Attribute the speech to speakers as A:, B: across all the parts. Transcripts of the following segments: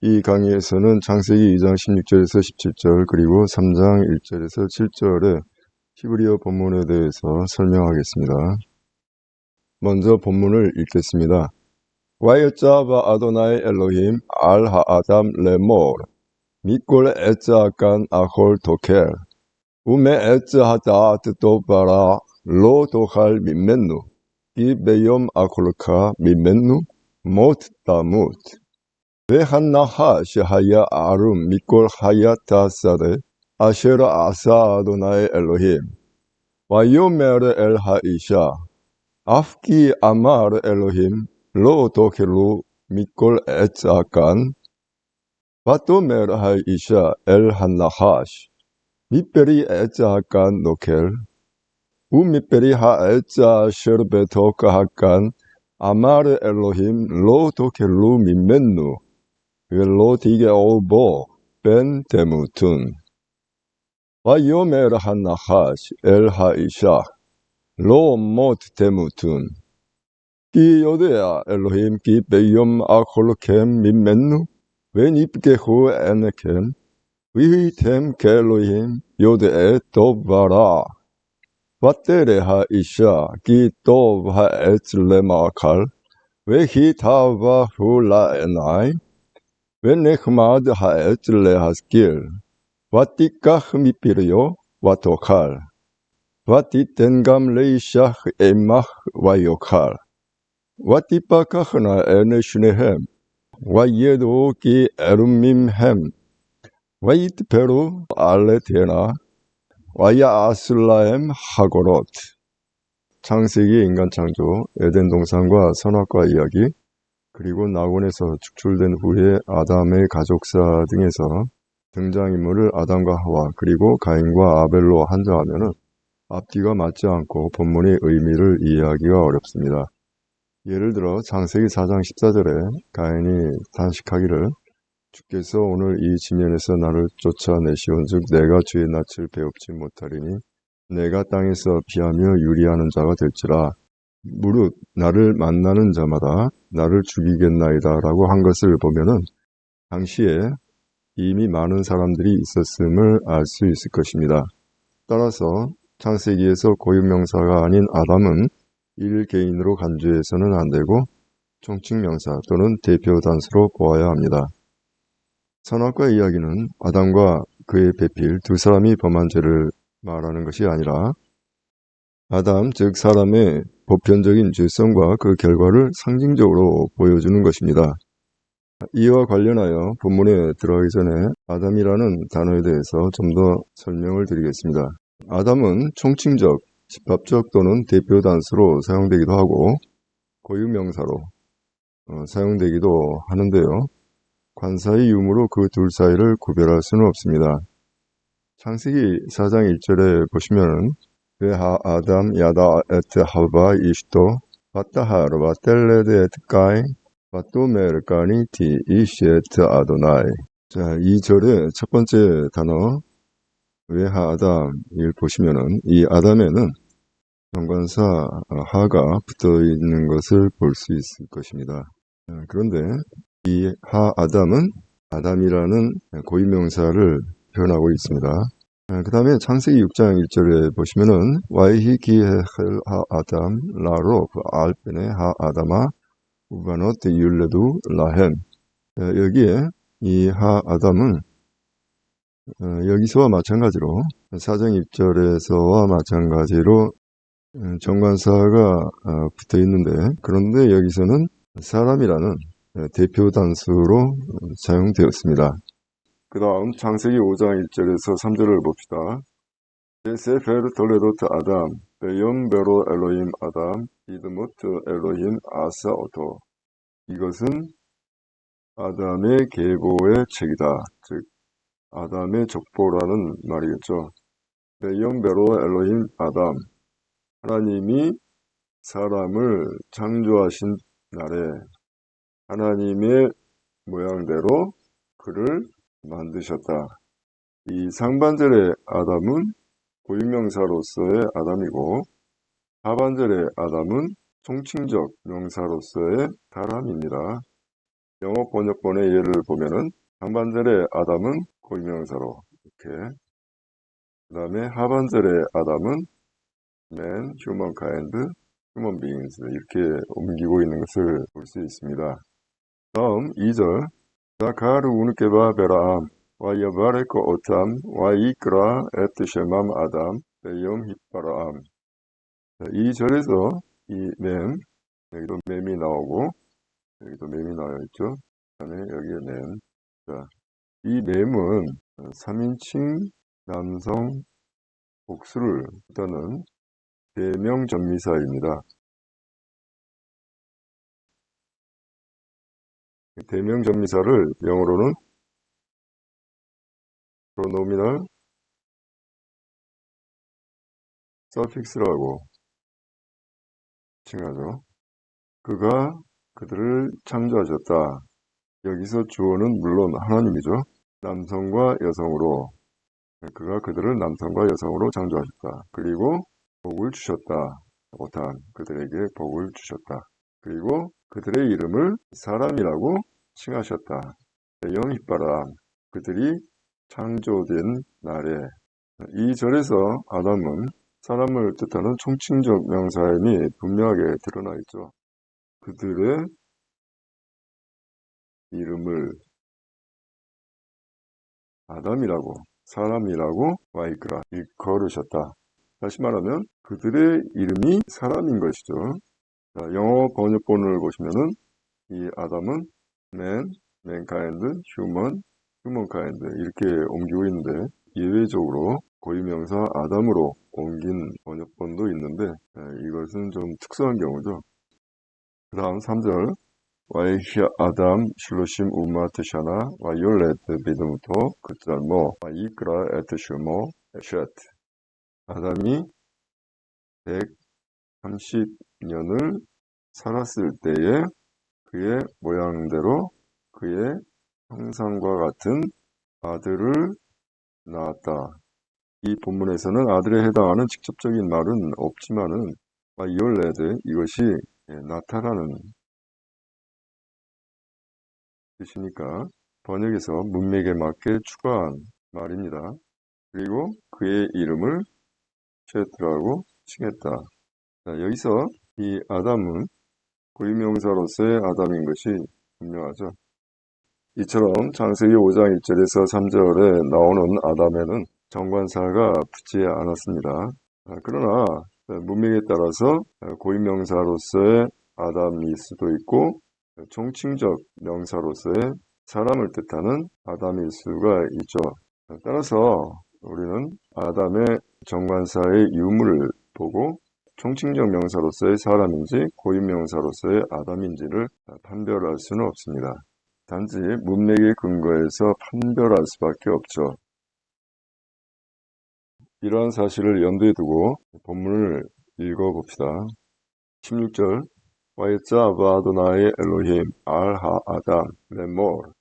A: 이 강의에서는 창세기 2장 16절에서 17절 그리고 3장 1절에서 7절의 히브리어 본문에 대해서 설명하겠습니다. 먼저 본문을 읽겠습니다. 와이어짜바 아도나이 엘로힘 알 하아담 레몰 미골 에짜간 아홀 도켈 우메 에짜하다 뜻도바라 로 도할 민멘누 이 베욤 아콜카 민멘누 못 다뭇 ve'hannahash haya arum mikol hayata sade asher asa Adonai Elohim vayomer el haisha afki amar Elohim lo tokelu mikol etzakan vatomer haisha el hannahash miperi etzakan nokel umiperi haetza asher betokahakan amar Elohim lo tokelu mimmennu ולא תיגעו בו פן תמותון. ויאמר הנחש אל האישה לא מות תמותון. כי יודע אלוהים כי ביום אכולכם ממנו ונפקחו עיניכם והייתם כאלוהים יודעי טוב ורע. ותרא האישה כי טוב העץ למאכל וכי טובה הוא לעיניים ונחמד העץ להשכיל, ותיקח מפריו ותאכל, ותיתן גם לאישה עמך ויאכל. ותפקחנה עיני שניהם, וידעו כי ערומים הם, ויתפרו על תאנה, ויעשו להם חגורות. 창세기 인간 창조, 에덴 동산과 선악과 이야기, 그리고 낙원에서 축출된 후에 아담의 가족사 등에서 등장인물을 아담과 하와 그리고 가인과 아벨로 한정하면 앞뒤가 맞지 않고 본문의 의미를 이해하기가 어렵습니다. 예를 들어 창세기 4장 14절에 가인이 탄식하기를 주께서 오늘 이 지면에서 나를 쫓아내시온즉 내가 주의 낯을 배웁지 못하리니 내가 땅에서 피하며 유리하는 자가 될지라 무릇 나를 만나는 자마다 나를 죽이겠나이다 라고 한 것을 보면은 당시에 이미 많은 사람들이 있었음을 알 수 있을 것입니다. 따라서 창세기에서 고유명사가 아닌 아담은 일개인으로 간주해서는 안 되고 총칭명사 또는 대표단수로 보아야 합니다. 선악과 이야기는 아담과 그의 배필 두 사람이 범한 죄를 말하는 것이 아니라 아담 즉 사람의 보편적인 죄성과 그 결과를 상징적으로 보여주는 것입니다. 이와 관련하여 본문에 들어가기 전에 아담이라는 단어에 대해서 좀 더 설명을 드리겠습니다. 아담은 총칭적, 집합적 또는 대표 단수로 사용되기도 하고 고유명사로 사용되기도 하는데요. 관사의 유무로 그 둘 사이를 구별할 수는 없습니다. 창세기 4장 1절에 보시면 והאדם ידע את חווה אשתו, ותהר ותלד את קין, ותאמר קניתי איש את אדוני. 자, 이 절의 첫 번째 단어 외하아담을 보시면은 이 아담에는 정관사 하가 붙어 있는 것을 볼 수 있을 것입니다. 그런데 이 하아담은 아담이라는 고유명사를 표현하고 있습니다. 그 다음에 창세기 6장 1절에 보시면은 와이히 기헤헬 하아담 라로 알펜에 하아담아 우바노 율레두 라햄. 여기에 이 하아담은 여기서와 마찬가지로 4장 1절에서와 마찬가지로 정관사가 붙어 있는데 그런데 여기서는 사람이라는 대표 단수로 사용되었습니다. 그 다음 창세기 5장 1절에서 3절을 봅시다. 세페르 돌레도트 아담 베욤 베로 엘로힘 아담 이드무트 엘로힘 아사오토. 이것은 아담의 계보의 책이다. 즉 아담의 족보라는 말이겠죠. 베욤 베로 엘로힘 아담. 하나님이 사람을 창조하신 날에 하나님의 모양대로 그를 만드셨다. 이 상반절의 아담은 고유명사로서의 아담이고 하반절의 아담은 총칭적 명사로서의 사람입니다. 영어 번역본의 예를 보면은 상반절의 아담은 고유명사로 이렇게, 그 다음에 하반절의 아담은 man, humankind, human beings 이렇게 옮기고 있는 것을 볼 수 있습니다. 다음 2절 다카르 우느케바 베라암 와이아바레코 오탐 와이크라 에트 셰맘 아담 베염 히빠라암. 이 절에서 이 맴, 여기도 맴이 나오고 여기도 맴이 나와 있죠. 그다음에 여기에 맴. 자, 이 맴은 3인칭 남성 복수를 뜻하는 대명전미사입니다. 대명전미사를 영어로는 pronominal suffix라고 칭하죠. 그가 그들을 창조하셨다. 여기서 주어는 물론 하나님이죠. 남성과 여성으로, 그가 그들을 남성과 여성으로 창조하셨다. 그리고 복을 주셨다. 오탄, 그들에게 복을 주셨다. 그리고 그들의 이름을 사람이라고 칭하셨다. 영이빠라, 그들이 창조된 날에. 이 절에서 아담은 사람을 뜻하는 총칭적 명사임이 분명하게 드러나 있죠. 그들의 이름을 아담이라고, 사람이라고 와이크라, 일컬으셨다. 다시 말하면 그들의 이름이 사람인 것이죠. 자, 영어 번역본을 보시면은 이 아담은 man, mankind, human, humankind 이렇게 옮기고 있는데 예외적으로 고유명사 아담으로 옮긴 번역본도 있는데 이것은 좀 특수한 경우죠. 그 다음 3절 와이히 아담 실로심 우마트샤나 와이올레트 비드무토 그짤모 와이크라 에트슈모 에쉣. 아담이 130년을 살았을 때에 그의 모양대로 그의 형상과 같은 아들을 낳았다. 이 본문에서는 아들에 해당하는 직접적인 말은 없지만은 이올레드 이것이 나타나는 뜻이니까 번역에서 문맥에 맞게 추가한 말입니다. 그리고 그의 이름을 셰트라고 칭했다. 자, 여기서 이 아담은 고유명사로서의 아담인 것이 분명하죠. 이처럼 창세기 5장 1절에서 3절에 나오는 아담에는 정관사가 붙지 않았습니다. 그러나 문맥에 따라서 고유명사로서의 아담일 수도 있고 총칭적 명사로서의 사람을 뜻하는 아담일 수가 있죠. 따라서 우리는 아담의 정관사의 유무를 보고 총칭적 명사로서의 사람인지 고유명사로서의 아담인지를 판별할 수는 없습니다. 단지 문맥의 근거에서 판별할 수밖에 없죠. 이러한 사실을 염두에 두고 본문을 읽어봅시다. 16절 와이자 아바도나의 엘로힘 알하 아담 레몰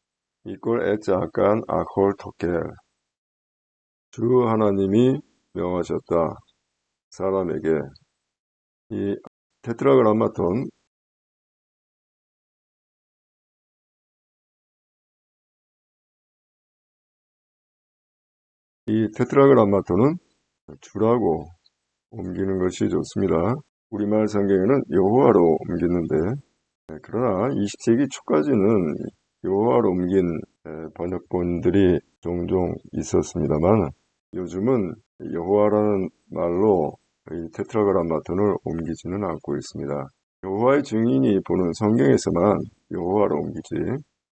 A: 이꼴 에자간 아콜 토켈. 주 하나님이 명하셨다. 사람에게. 이 테트라그라마톤, 이 테트라그라마톤은 주라고 옮기는 것이 좋습니다. 우리말 성경에는 여호와로 옮기는데 그러나 20세기 초까지는 여호와로 옮긴 번역본들이 종종 있었습니다만 요즘은 여호와라는 말로 이 테트라그라마톤을 옮기지는 않고 있습니다. 여호와의 증인이 보는 성경에서만 여호와로 옮기지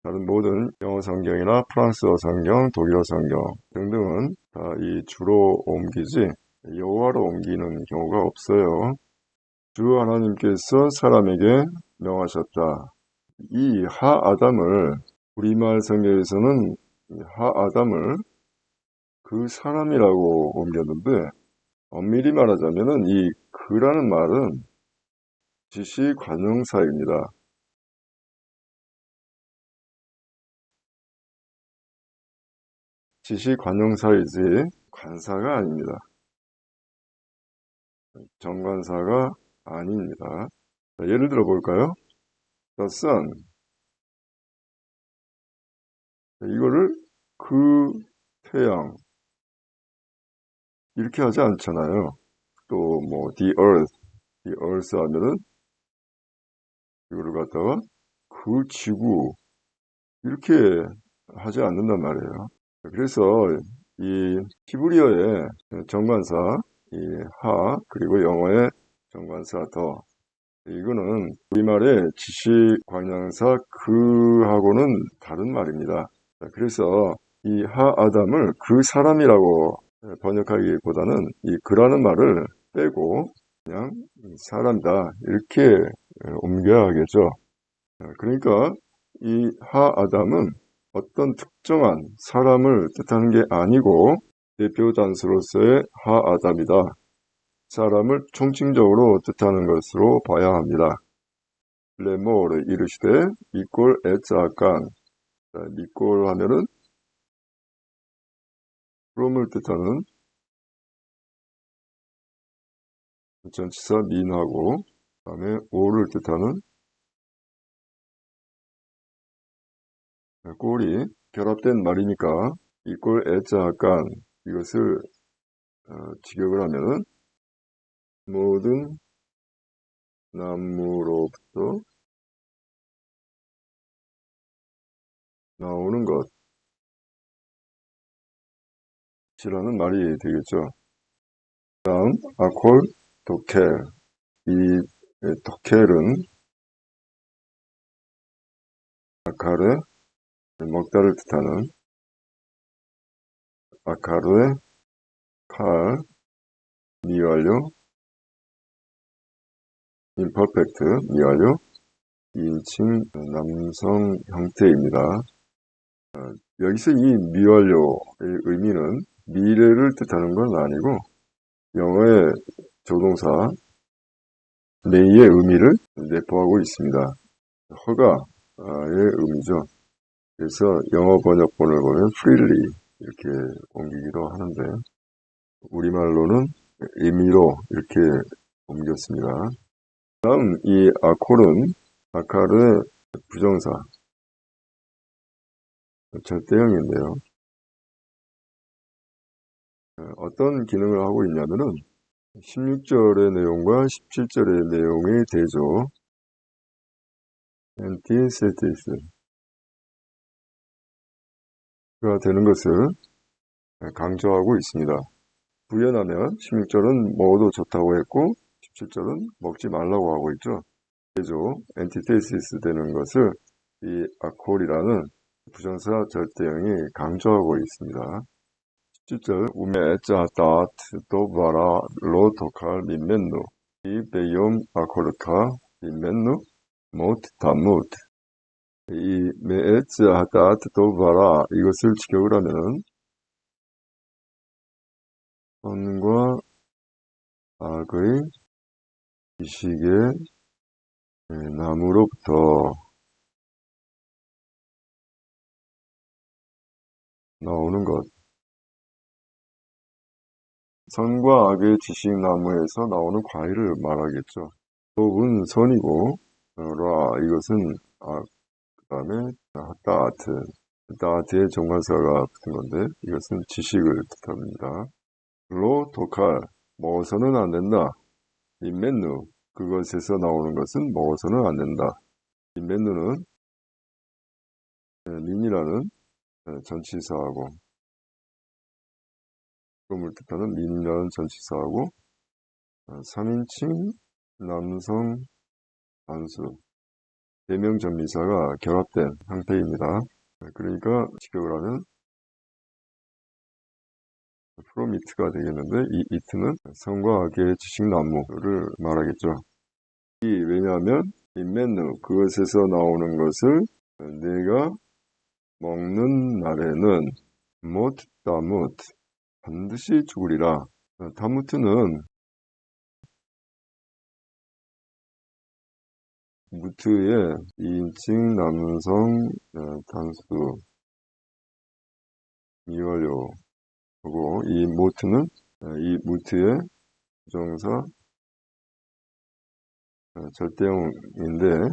A: 다른 모든 영어 성경이나 프랑스어 성경, 독일어 성경 등등은 다 이 주로 옮기지 여호와로 옮기는 경우가 없어요. 주 하나님께서 사람에게 명하셨다. 이 하아담을 우리말 성경에서는 하아담을 그 사람이라고 옮겼는데 엄밀히 말하자면은 이 그라는 말은 지시관용사입니다. 지시관용사이지 관사가 아닙니다. 정관사가 아닙니다. 자, 예를 들어 볼까요? The sun, 이거를 그 태양 이렇게 하지 않잖아요. 또 뭐 the earth 하면은 이거를 갖다가 그 지구 이렇게 하지 않는단 말이에요. 그래서 이 히브리어의 정관사 이 하 그리고 영어의 정관사 더 이거는 우리말의 지식 관양사 그하고는 다른 말입니다. 그래서 이 하 아담을 그 사람이라고 번역하기보다는 이 그라는 말을 빼고 그냥 사람이다 이렇게 옮겨야겠죠. 그러니까 이 하 아담은 어떤 특정한 사람을 뜻하는 게 아니고 대표 단수로서의 하 아담이다. 사람을 총칭적으로 뜻하는 것으로 봐야 합니다. 레모르 이르시되 이꼴 에자간 이꼴 하면은 그럼을 뜻하는 전치사 민하고 그다음에 오를 뜻하는 꼴이 결합된 말이니까 이꼴 에자간 이것을 직역을 하면은 모든 나무로부터 나오는 것이라는 말이 되겠죠. 다음 아콜 도켈 이 도켈은 아카르 먹다를 뜻하는 아카르의 칼 미완료 임퍼펙트 미완료 2인칭 남성 형태입니다. 여기서 이 미완료의 의미는 미래를 뜻하는 건 아니고 영어의 조동사 may의 의미를 내포하고 있습니다. 허가의 의미죠. 그래서 영어 번역본을 보면 freely 이렇게 옮기기도 하는데 우리말로는 임의로 이렇게 옮겼습니다. 다음 이 아콜은 아카르의 부정사 절대형인데요. 어떤 기능을 하고 있냐면은 16절의 내용과 17절의 내용의 대조 antithesis 가 되는 것을 강조하고 있습니다. 부연하면 16절은 먹어도 좋다고 했고 17절은 먹지 말라고 하고 있죠. 대조 antithesis 되는 것을 이 아콜이라는 부정사 절대형이 강조하고 있습니다. 17절 우메 에짜다트 도바라 로토칼 민멘누 이 베욤 아코르카 민멘누 모트 다무트 이 메에짜다트 도바라 이것을 직역을 하면은 선과 악의 지식의 나무로부터 나오는 것 선과 악의 지식나무에서 나오는 과일을 말하겠죠. 은 선이고 라 이것은 그 다음에 따트의 정관사가 붙은 건데 이것은 지식을 뜻합니다. 로 도칼 먹어서는 안 된다. 인맨누 그것에서 나오는 것은 먹어서는 안 된다. 인맨누는 민이라는 전치사하고 그걸 뜻하는 민이라는 전치사하고 3인칭 남성 단수 대명 전미사가 결합된 상태입니다. 그러니까 직역을 하면 프로미트가 되겠는데 이 이트는 성과 악의 지식나무를 말하겠죠. 왜냐하면 인맨누 그것에서 나오는 것을 내가 먹는 날에는 못 다무트 반드시 죽으리라. 다무트는 무트의 2인칭 남성 단수 미완료고 이 모트는 이 무트의 부정사 절대형인데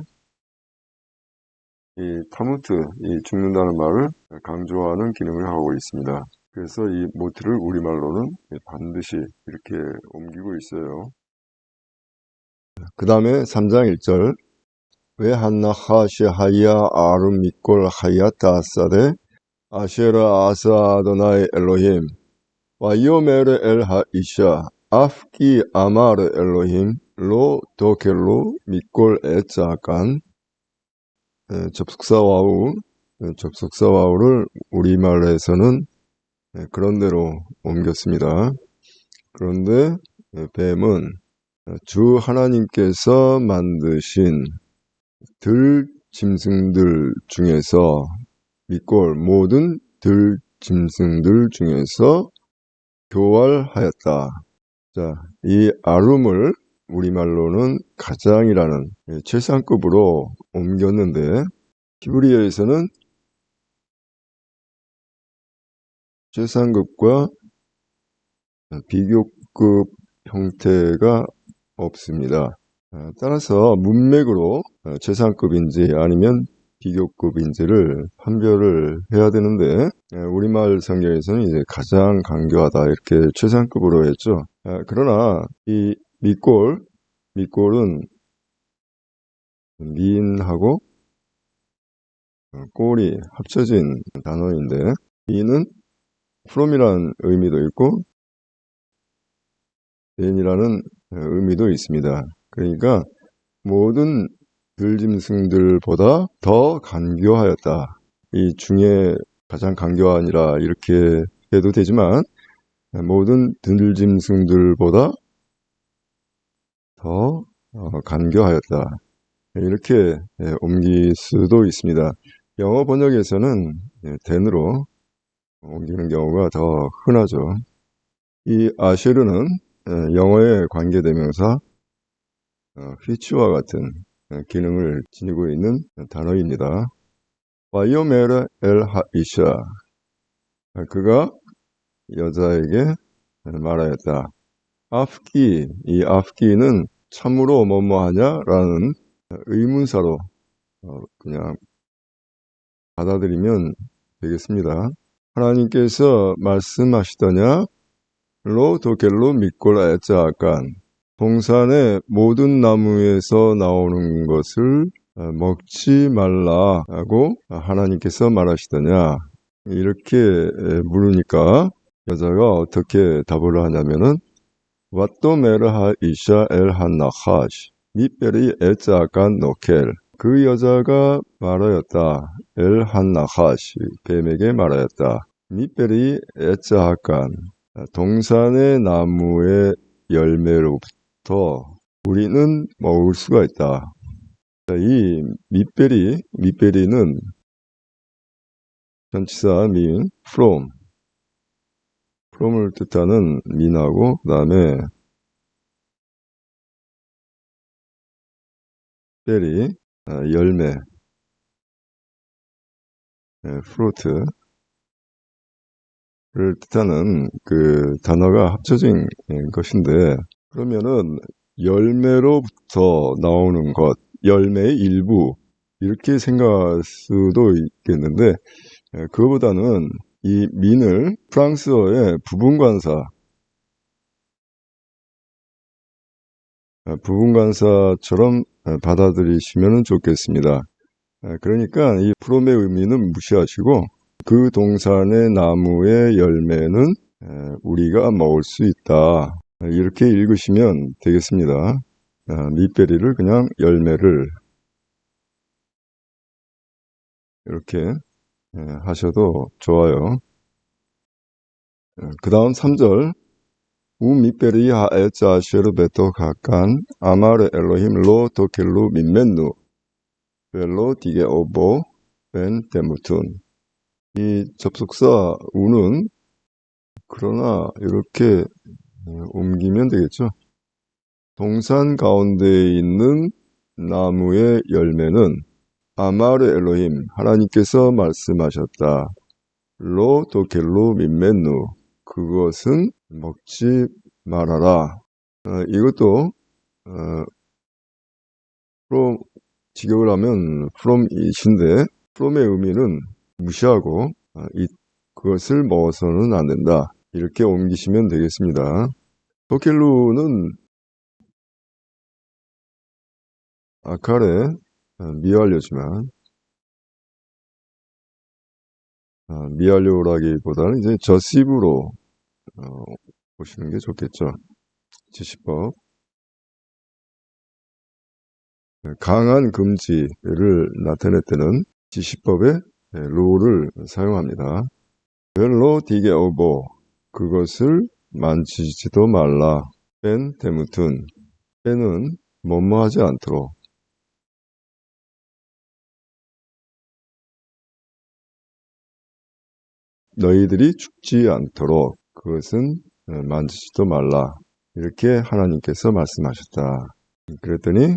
A: 이 타무트, 이 죽는다는 말을 강조하는 기능을 하고 있습니다. 그래서 이 모트를 우리말로는 반드시 이렇게 옮기고 있어요. 그 다음에 3장 1절 왜 한나하시 하야 아름 미꼴 하야타 아사데 아쉐라 아사 아도나이 엘로힘 와이오메르 엘 하이샤 아프키 아마르 엘로힘 로 도켈로 미꼴 에짜간 접속사 와우를 우리말에서는 그런대로 옮겼습니다. 그런데 뱀은 주 하나님께서 만드신 들 짐승들 중에서 미꼴 모든 들 짐승들 중에서 교활하였다. 자, 이 아름을 우리말로는 가장이라는 최상급으로 옮겼는데 히브리어에서는 최상급과 비교급 형태가 없습니다. 따라서 문맥으로 최상급인지 아니면 비교급인지를 판별을 해야 되는데 우리말 성경에서는 이제 가장 강교하다 이렇게 최상급으로 했죠. 그러나 이 미꼴은 미인하고 꼴이 합쳐진 단어인데 미는 from이라는 의미도 있고 then이라는 의미도 있습니다. 그러니까 모든 들짐승들보다 더 간교하였다. 이 중에 가장 간교하니라 이렇게 해도 되지만 모든 들짐승들보다 더 간교하였다. 이렇게 옮길 수도 있습니다. 영어 번역에서는 then으로 옮기는 경우가 더 흔하죠. 이 아쉐르는 영어의 관계대명사 which와 같은 기능을 지니고 있는 단어입니다. 와이오메르 엘 하이샤 그가 여자에게 말하였다. 아프기, 이 아프기는 참으로 뭐뭐하냐라는 의문사로 그냥 받아들이면 되겠습니다. 하나님께서 말씀하시더냐 로 도켈로 미꼴라 에짜간 동산의 모든 나무에서 나오는 것을 먹지 말라라고 하나님께서 말하시더냐 이렇게 물으니까 여자가 어떻게 답을 하냐면은 왓도 메르하 이샤 엘 한나하시 미베리 에짜간 노켈 그 여자가 말하였다. 엘 한나하시 뱀에게 말하였다. 미베리 에짜간 동산의 나무의 열매로부터 우리는 먹을 수가 있다. 이 밑베리는 전치사 민, from을 뜻하는 민하고 그 다음에 베리, 열매, fruit를 뜻하는 그 단어가 합쳐진 것인데 그러면은 열매로부터 나오는 것, 열매의 일부 이렇게 생각할 수도 있겠는데 그거보다는 이 민을 프랑스어의 부분관사처럼 받아들이시면 좋겠습니다. 그러니까 이 프롬의 의미는 무시하시고 그 동산의 나무의 열매는 우리가 먹을 수 있다. 이렇게 읽으시면 되겠습니다. 밑베리를 그냥 열매를 이렇게 하셔도 좋아요. 그 다음 3절 우 밑베리 하에짜 쉐르베토 가깐 아마르 엘로힘 로 도켈루 민멘누 벨로 디게 오보 벤 데무툰 이 접속사 우는 그러나 이렇게 옮기면 되겠죠. 동산 가운데 있는 나무의 열매는 아마르 엘로힘 하나님께서 말씀하셨다. 로 도켈로 민멘누 그것은 먹지 말아라. 이것도 직역을 하면 from it인데 from의 의미는 무시하고 그것을 먹어서는 안 된다. 이렇게 옮기시면 되겠습니다. 토켈루는 아칼의 미완료지만 미완료라기보다는 이제 저시브로 보시는 게 좋겠죠. 지시법. 강한 금지를 나타낼 때는 지시법의 룰을 사용합니다. 벨로 디게 오보, 그것을 만지지도 말라. 뺀 데무툰, 뺀은 뭐뭐하지 않도록. 너희들이 죽지 않도록 그것은 만지지도 말라. 이렇게 하나님께서 말씀하셨다. 그랬더니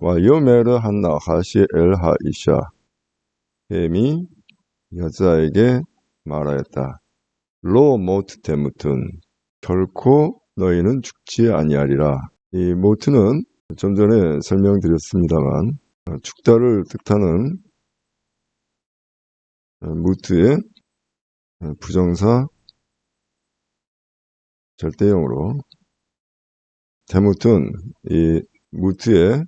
A: 와요메르 한나 하시 엘하 이샤, 뱀이 여자에게 말하였다. 로 모트 데무툰, 결코 너희는 죽지 아니하리라. 이 모트는 좀 전에 설명드렸습니다만 죽다를 뜻하는 무트의 부정사 절대형으로, 데무툰 이 무트의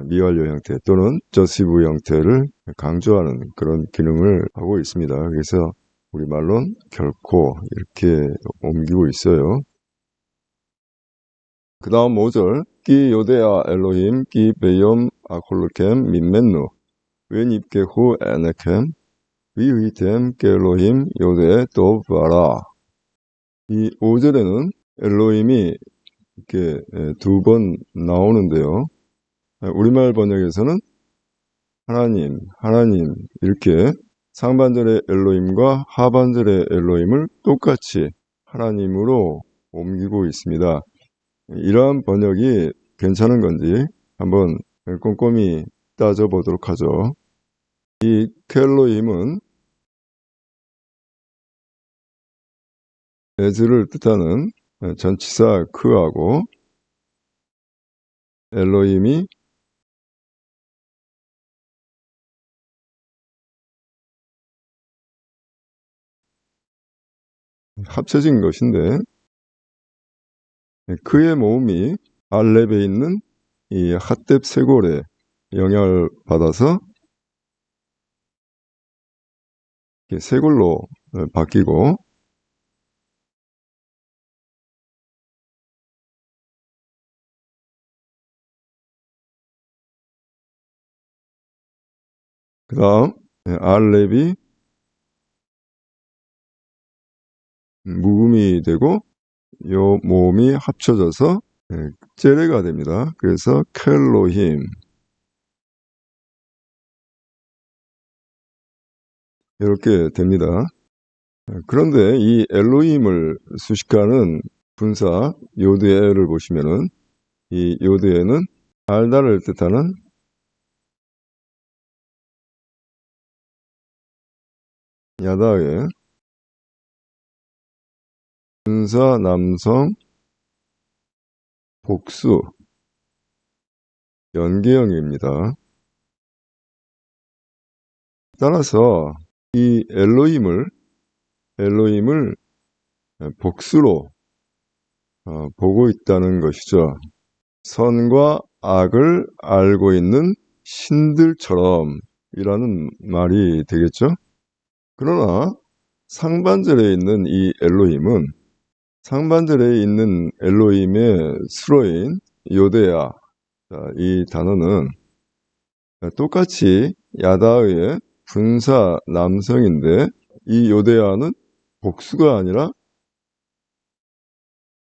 A: 미완료 형태 또는 저시브 형태를 강조하는 그런 기능을 하고 있습니다. 그래서 우리말로는 결코 이렇게 옮기고 있어요. 그 다음 5절 기 요데아 엘로힘 기 베욤 아콜르켐 민멘누 웬 입게후 에네켐 위휘템 겔로힘 요데 또 바라. 이 5절에는 엘로힘이 이렇게 두 번 나오는데요. 우리말 번역에서는 하나님, 하나님 이렇게 상반절의 엘로힘과 하반절의 엘로힘을 똑같이 하나님으로 옮기고 있습니다. 이러한 번역이 괜찮은 건지 한번 꼼꼼히 따져보도록 하죠. 이 켈로힘은 에즈를 뜻하는 전치사 크하고 엘로힘이 합쳐진 것인데 그의 모음이 알렙에 있는 이 핫뎁 쇄골에 영향을 받아서 쇄골로 바뀌고, 그 다음 알렙이 무음이 되고 요 모음이 합쳐져서 제레가 됩니다. 그래서 켈로힘 이렇게 됩니다. 그런데 이 엘로힘을 수식하는 분사 요드에를 보시면은 이 요드에는 알다를 뜻하는 야다의 분사 남성 복수 연계형입니다. 따라서 이 엘로힘을 복수로 보고 있다는 것이죠. 선과 악을 알고 있는 신들처럼 이라는 말이 되겠죠. 그러나 상반절에 있는 이 엘로힘은 상반절에 있는 엘로힘의 수로인 요데아, 이 단어는 똑같이 야다의 분사 남성인데 이 요데아는 복수가 아니라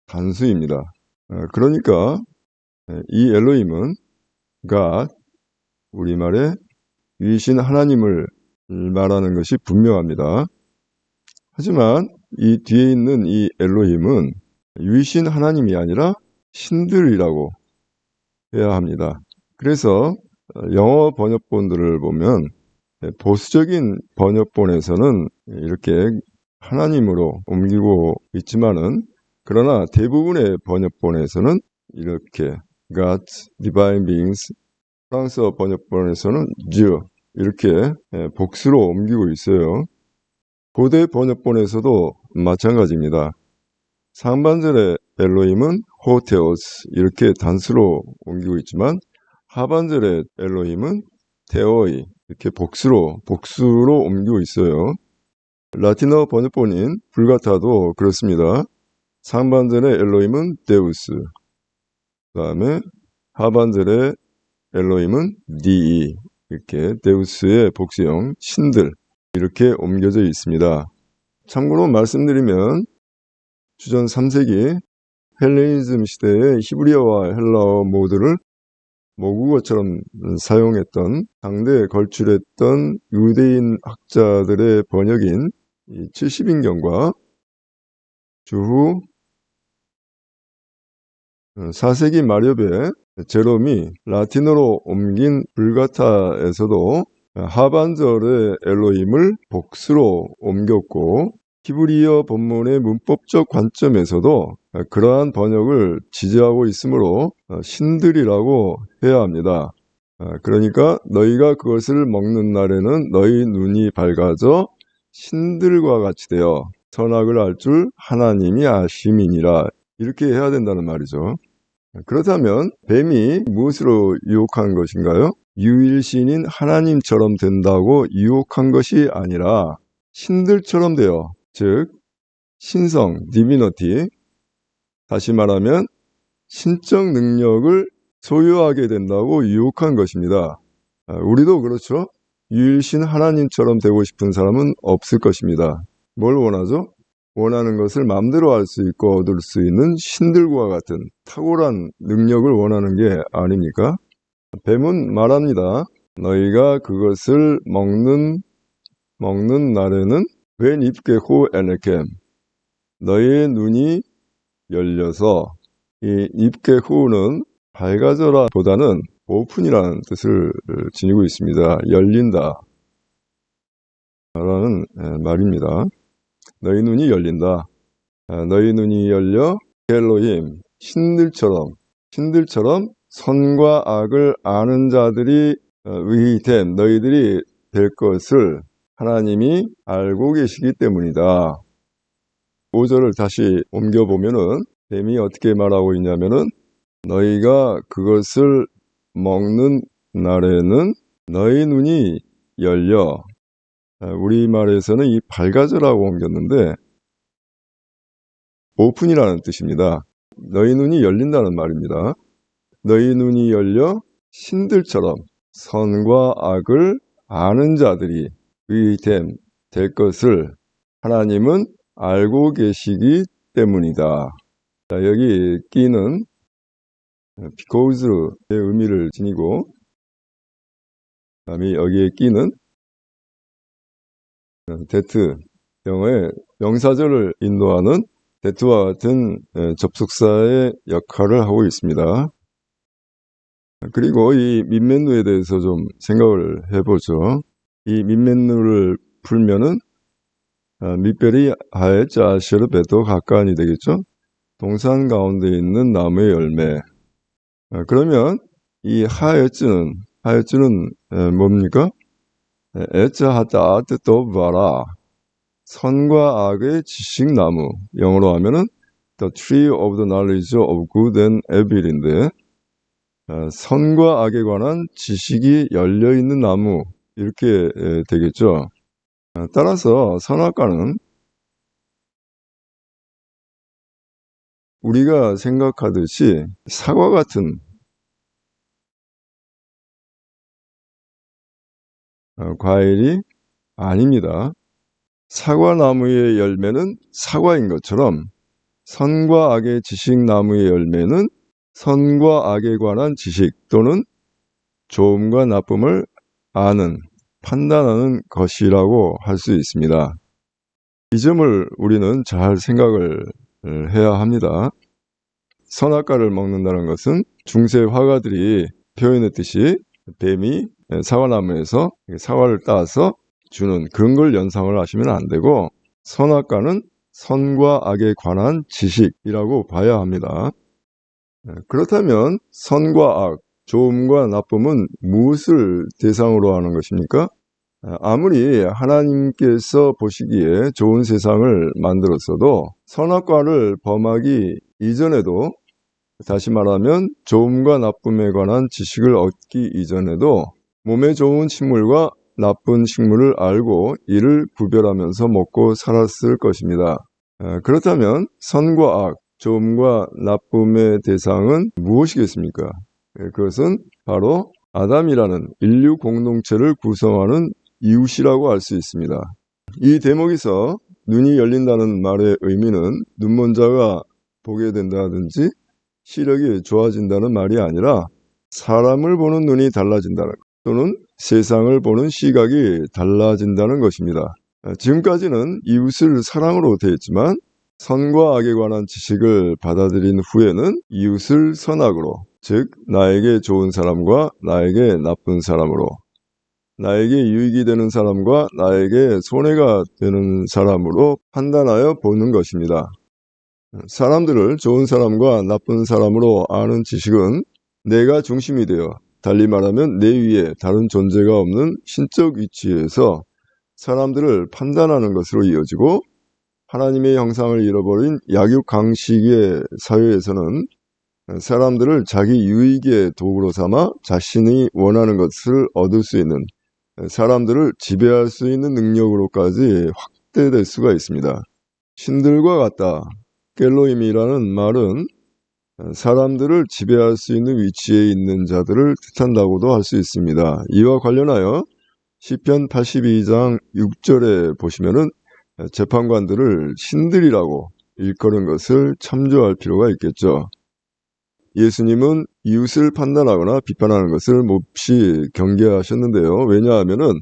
A: 단수입니다. 그러니까 이 엘로힘은 God, 우리말에 위신 하나님을 말하는 것이 분명합니다. 하지만 이 뒤에 있는 이 엘로힘은 위신 하나님이 아니라 신들이라고 해야 합니다. 그래서 영어 번역본들을 보면 보수적인 번역본에서는 이렇게 하나님으로 옮기고 있지만은, 그러나 대부분의 번역본에서는 이렇게 God's divine beings 프랑스어 번역본에서는 즈 이렇게 복수로 옮기고 있어요. 고대 번역본에서도 마찬가지입니다. 상반절의 엘로힘은 호테오스 이렇게 단수로 옮기고 있지만 하반절의 엘로힘은 테오이 이렇게 복수로 옮기고 있어요. 라틴어 번역본인 불가타도 그렇습니다. 상반절의 엘로힘은 데우스, 그 다음에 하반절의 엘로힘은 디이 이렇게 데우스의 복수형 신들 이렇게 옮겨져 있습니다. 참고로 말씀드리면 주전 3세기 헬레니즘 시대의 히브리어와 헬라어 모두를 모국어처럼 사용했던 당대에 걸출했던 유대인 학자들의 번역인 70인경과 주후 4세기 말엽에 제롬이 라틴어로 옮긴 불가타에서도 하반절의 엘로힘을 복수로 옮겼고 히브리어 본문의 문법적 관점에서도 그러한 번역을 지지하고 있으므로 신들이라고 해야 합니다. 그러니까 너희가 그것을 먹는 날에는 너희 눈이 밝아져 신들과 같이 되어 선악을 알 줄 하나님이 아심이니라 이렇게 해야 된다는 말이죠. 그렇다면 뱀이 무엇으로 유혹한 것인가요? 유일신인 하나님처럼 된다고 유혹한 것이 아니라 신들처럼 되어 즉 신성, 디비너티 다시 말하면 신적 능력을 소유하게 된다고 유혹한 것입니다. 우리도 그렇죠. 유일신 하나님처럼 되고 싶은 사람은 없을 것입니다. 뭘 원하죠? 원하는 것을 마음대로 할 수 있고 얻을 수 있는 신들과 같은 탁월한 능력을 원하는 게 아닙니까? 뱀은 말합니다. 너희가 그것을 먹는 날에는 웬 입게호 에네켐 너희의 눈이 열려서 이 입게호는 밝아져라 보다는 오픈이라는 뜻을 지니고 있습니다. 열린다 라는 말입니다. 너희 눈이 열린다. 너희 눈이 열려 엘로힘 신들처럼 선과 악을 아는 자들이 의희됨 너희들이 될 것을 하나님이 알고 계시기 때문이다. 5절을 다시 옮겨보면은 뱀이 어떻게 말하고 있냐면은 너희가 그것을 먹는 날에는 너희 눈이 열려 우리말에서는 이 밝아져라고 옮겼는데 오픈이라는 뜻입니다. 너희 눈이 열린다는 말입니다. 너희 눈이 열려 신들처럼 선과 악을 아는 자들이 의됨 될 것을 하나님은 알고 계시기 때문이다. 자, 여기 끼는 because의 의미를 지니고 그다음에 여기에 끼는 that 영어의 명사절을 인도하는 that와 같은 접속사의 역할을 하고 있습니다. 그리고 이 민맨누에 대해서 좀 생각을 해보죠. 이 민맨누를 풀면은 밑별이 하에자 아시르 베도 가까운이 되겠죠. 동산 가운데 있는 나무의 열매. 그러면 이 하에즈는 뭡니까? 에자 하다 뜻도 봐라. 선과 악의 지식나무. 영어로 하면은 The Tree of the Knowledge of Good and Evil인데 선과 악에 관한 지식이 열려있는 나무 이렇게 되겠죠. 따라서 선악과는 우리가 생각하듯이 사과 같은 과일이 아닙니다. 사과나무의 열매는 사과인 것처럼 선과 악의 지식나무의 열매는 선과 악에 관한 지식 또는 좋음과 나쁨을 아는, 판단하는 것이라고 할 수 있습니다. 이 점을 우리는 잘 생각을 해야 합니다. 선악과를 먹는다는 것은 중세 화가들이 표현했듯이 뱀이 사과나무에서 사과를 따서 주는 그런 걸 연상을 하시면 안 되고 선악과는 선과 악에 관한 지식이라고 봐야 합니다. 그렇다면 선과 악, 좋음과 나쁨은 무엇을 대상으로 하는 것입니까? 아무리 하나님께서 보시기에 좋은 세상을 만들었어도 선악과를 범하기 이전에도, 다시 말하면 좋음과 나쁨에 관한 지식을 얻기 이전에도 몸에 좋은 식물과 나쁜 식물을 알고 이를 구별하면서 먹고 살았을 것입니다. 그렇다면 선과 악, 좋음과 나쁨의 대상은 무엇이겠습니까? 그것은 바로 아담이라는 인류 공동체를 구성하는 이웃이라고 할 수 있습니다. 이 대목에서 눈이 열린다는 말의 의미는 눈먼 자가 보게 된다든지 시력이 좋아진다는 말이 아니라 사람을 보는 눈이 달라진다는 것, 또는 세상을 보는 시각이 달라진다는 것입니다. 지금까지는 이웃을 사랑으로 되었지만 선과 악에 관한 지식을 받아들인 후에는 이웃을 선악으로, 즉 나에게 좋은 사람과 나에게 나쁜 사람으로, 나에게 유익이 되는 사람과 나에게 손해가 되는 사람으로 판단하여 보는 것입니다. 사람들을 좋은 사람과 나쁜 사람으로 아는 지식은 내가 중심이 되어, 달리 말하면 내 위에 다른 존재가 없는 신적 위치에서 사람들을 판단하는 것으로 이어지고, 하나님의 형상을 잃어버린 약육강식의 사회에서는 사람들을 자기 유익의 도구로 삼아 자신이 원하는 것을 얻을 수 있는, 사람들을 지배할 수 있는 능력으로까지 확대될 수가 있습니다. 신들과 같다. 갤로임이라는 말은 사람들을 지배할 수 있는 위치에 있는 자들을 뜻한다고도 할 수 있습니다. 이와 관련하여 시편 82장 6절에 보시면은 재판관들을 신들이라고 일컬은 것을 참조할 필요가 있겠죠. 예수님은 이웃을 판단하거나 비판하는 것을 몹시 경계하셨는데요. 왜냐하면은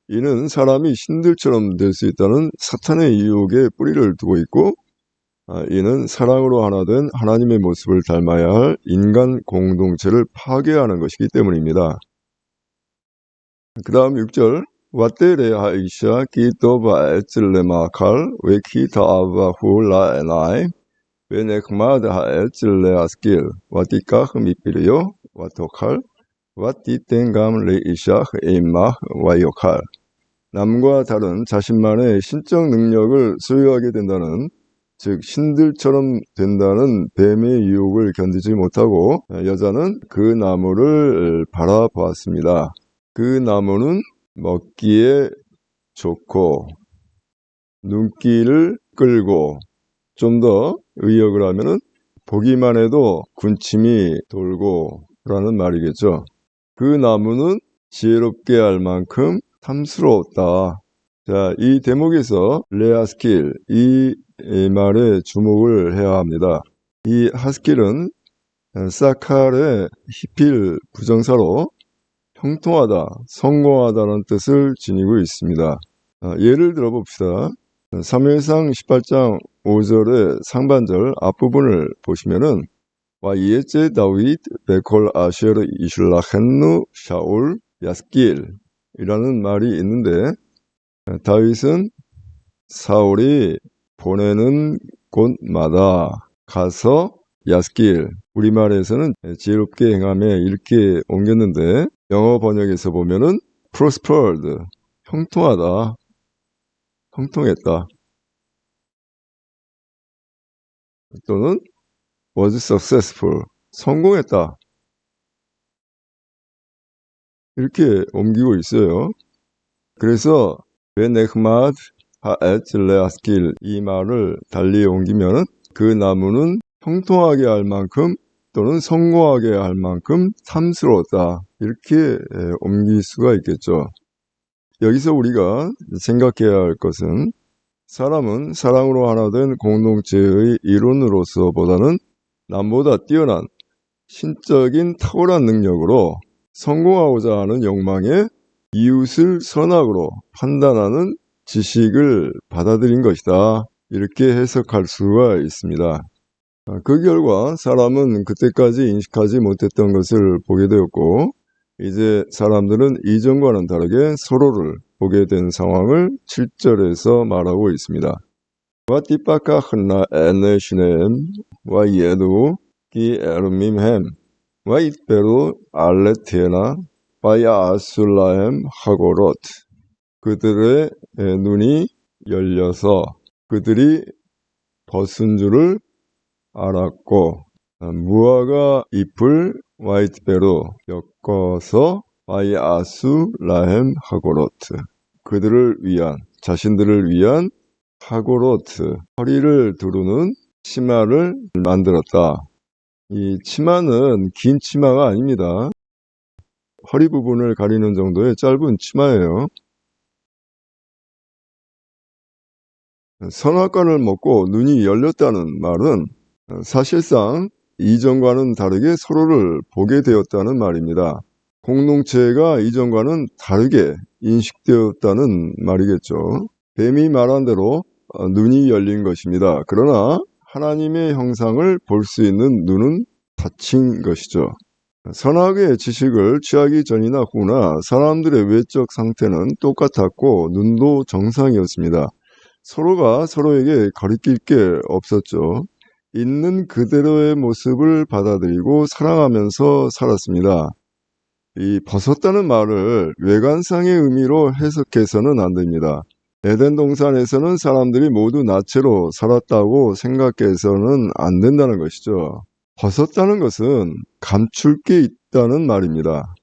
A: 이는 사람이 신들처럼 될 수 있다는 사탄의 유혹에 뿌리를 두고 있고, 이는 사랑으로 하나 된 하나님의 모습을 닮아야 할 인간 공동체를 파괴하는 것이기 때문입니다. 그 다음 6절, 왓데레 하이샤 기토바 에찔레마칼 웨키타아바 훌라 에나이 웨네크마드 하에찔레 아스킬 와티카 미피리요 와토칼 와티텐감 레이샤 에임마 와이오칼. 남과 다른 자신만의 신적 능력을 소유하게 된다는, 즉 신들처럼 된다는 뱀의 유혹을 견디지 못하고 여자는 그 나무를 바라보았습니다. 그 나무는 먹기에 좋고 눈길을 끌고, 좀 더 의역을 하면은 보기만 해도 군침이 돌고 라는 말이겠죠. 그 나무는 지혜롭게 할 만큼 탐스러웠다. 자, 이 대목에서 레아스킬, 이 말에 주목을 해야 합니다. 이 하스킬은 사칼의 히필 부정사로 형통하다, 성공하다는 뜻을 지니고 있습니다. 예를 들어 봅시다. 사무엘상 18장 5절의 상반절 앞부분을 보시면은 와이에제 다윗 베콜 아쉐르 이슐라헨누 샤울 야스길 이라는 말이 있는데, 다윗은 사울이 보내는 곳마다 가서 야스길, 우리말에서는 지혜롭게 행하며 이렇게 옮겼는데, 영어 번역에서 보면은 prospered, 형통하다, 형통했다, 또는 was successful, 성공했다, 이렇게 옮기고 있어요. 그래서 베네흐마드 하에찔레아스길, 이 말을 달리 옮기면 그 나무는 형통하게 할 만큼 또는 성공하게 할 만큼 탐스러웠다, 이렇게 옮길 수가 있겠죠. 여기서 우리가 생각해야 할 것은, 사람은 사랑으로 하나 된 공동체의 일원으로서보다는 남보다 뛰어난 신적인 탁월한 능력으로 성공하고자 하는 욕망에 이웃을 선악으로 판단하는 지식을 받아들인 것이다, 이렇게 해석할 수가 있습니다. 그 결과 사람은 그때까지 인식하지 못했던 것을 보게 되었고, 이제 사람들은 이전과는 다르게 서로를 보게 된 상황을 7절에서 말하고 있습니다. 와티파카 흔나 에네시넴 와예두 기 에르밈햄 와이트베로 알레티에나 바야 아술라엠 하고롯. 그들의 눈이 열려서 그들이 벗은 줄을 알았고, 무화과 잎을 와이트베로 엮어서 바야수 라헴 하고로트, 그들을 위한, 자신들을 위한 하고로트, 허리를 두르는 치마를 만들었다. 이 치마는 긴 치마가 아닙니다. 허리 부분을 가리는 정도의 짧은 치마예요. 선악과를 먹고 눈이 열렸다는 말은 사실상 이전과는 다르게 서로를 보게 되었다는 말입니다. 공동체가 이전과는 다르게 인식되었다는 말이겠죠. 뱀이 말한 대로 눈이 열린 것입니다. 그러나 하나님의 형상을 볼 수 있는 눈은 닫힌 것이죠. 선악의 지식을 취하기 전이나 후나 사람들의 외적 상태는 똑같았고 눈도 정상이었습니다. 서로가 서로에게 가리킬 게 없었죠. 있는 그대로의 모습을 받아들이고 사랑하면서 살았습니다. 이 벗었다는 말을 외관상의 의미로 해석해서는 안 됩니다. 에덴 동산에서는 사람들이 모두 나체로 살았다고 생각해서는 안 된다는 것이죠. 벗었다는 것은 감출 게 있다는 말입니다.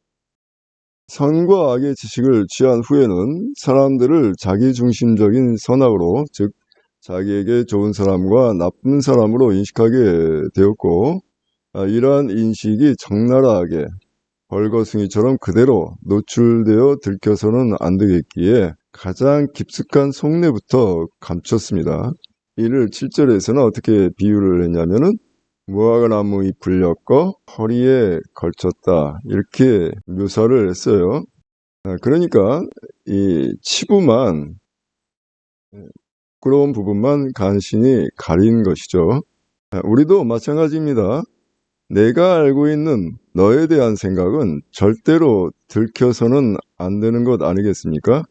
A: 선과 악의 지식을 취한 후에는 사람들을 자기중심적인 선악으로, 즉 자기에게 좋은 사람과 나쁜 사람으로 인식하게 되었고, 이러한 인식이 적나라하게 벌거숭이처럼 그대로 노출되어 들켜서는 안 되겠기에 가장 깊숙한 속내부터 감췄습니다. 이를 7절에서는 어떻게 비유를 했냐면은 무화과 나무 잎을 엮어 허리에 걸쳤다, 이렇게 묘사를 했어요. 그러니까 이 치부만, 부끄러운 부분만 간신히 가린 것이죠. 우리도 마찬가지입니다. 내가 알고 있는 너에 대한 생각은 절대로 들켜서는 안 되는 것 아니겠습니까?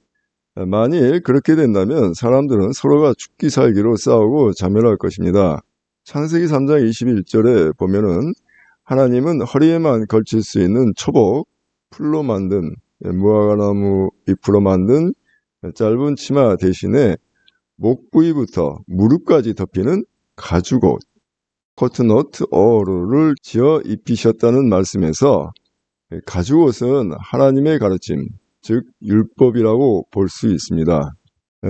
A: 만일 그렇게 된다면 사람들은 서로가 죽기 살기로 싸우고 자멸할 것입니다. 창세기 3장 21절에 보면은 하나님은 허리에만 걸칠 수 있는 초복, 풀로 만든, 무화과나무 잎으로 만든 짧은 치마 대신에 목 부위부터 무릎까지 덮이는 가죽옷, 코트넛 어루를 지어 입히셨다는 말씀에서 가죽옷은 하나님의 가르침, 즉 율법이라고 볼 수 있습니다.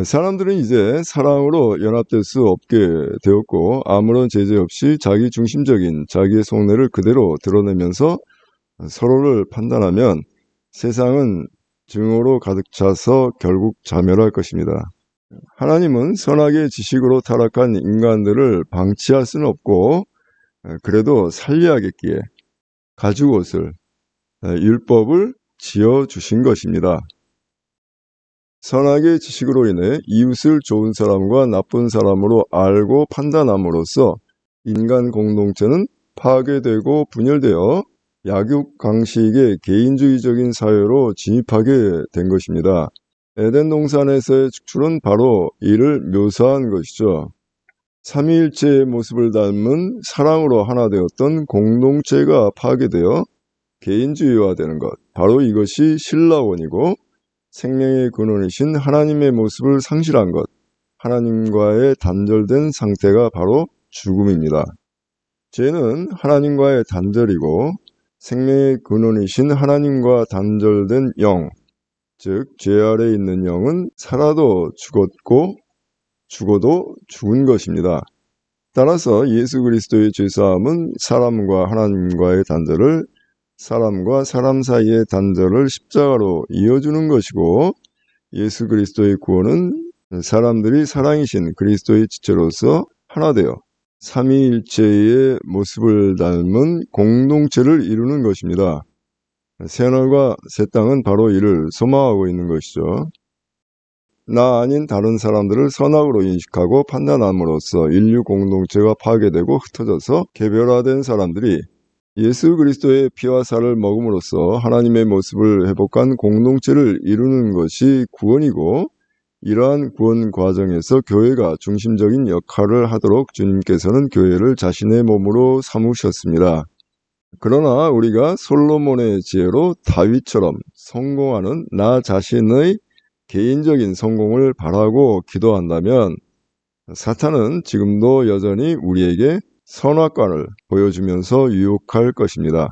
A: 사람들은 이제 사랑으로 연합될 수 없게 되었고 아무런 제재 없이 자기 중심적인 자기의 속내를 그대로 드러내면서 서로를 판단하면 세상은 증오로 가득 차서 결국 자멸할 것입니다. 하나님은 선악의 지식으로 타락한 인간들을 방치할 수는 없고 그래도 살려야겠기에 가죽옷을, 율법을 지어주신 것입니다. 선악의 지식으로 인해 이웃을 좋은 사람과 나쁜 사람으로 알고 판단함으로써 인간 공동체는 파괴되고 분열되어 약육강식의 개인주의적인 사회로 진입하게 된 것입니다. 에덴 동산에서의 축출은 바로 이를 묘사한 것이죠. 삼위일체의 모습을 닮은 사랑으로 하나 되었던 공동체가 파괴되어 개인주의화되는 것, 바로 이것이 신라원이고 생명의 근원이신 하나님의 모습을 상실한 것, 하나님과의 단절된 상태가 바로 죽음입니다. 죄는 하나님과의 단절이고 생명의 근원이신 하나님과 단절된 영, 즉 죄 아래 있는 영은 살아도 죽었고 죽어도 죽은 것입니다. 따라서 예수 그리스도의 죄사함은 사람과 하나님과의 단절을, 사람과 사람 사이의 단절을 십자가로 이어주는 것이고, 예수 그리스도의 구원은 사람들이 사랑이신 그리스도의 지체로서 하나 되어 삼위일체의 모습을 닮은 공동체를 이루는 것입니다. 새하늘과 새 땅은 바로 이를 소망하고 있는 것이죠. 나 아닌 다른 사람들을 선악으로 인식하고 판단함으로써 인류 공동체가 파괴되고 흩어져서 개별화된 사람들이 예수 그리스도의 피와 살을 먹음으로써 하나님의 모습을 회복한 공동체를 이루는 것이 구원이고, 이러한 구원 과정에서 교회가 중심적인 역할을 하도록 주님께서는 교회를 자신의 몸으로 삼으셨습니다. 그러나 우리가 솔로몬의 지혜로 다윗처럼 성공하는 나 자신의 개인적인 성공을 바라고 기도한다면 사탄은 지금도 여전히 우리에게 선악관을 보여주면서 유혹할 것입니다.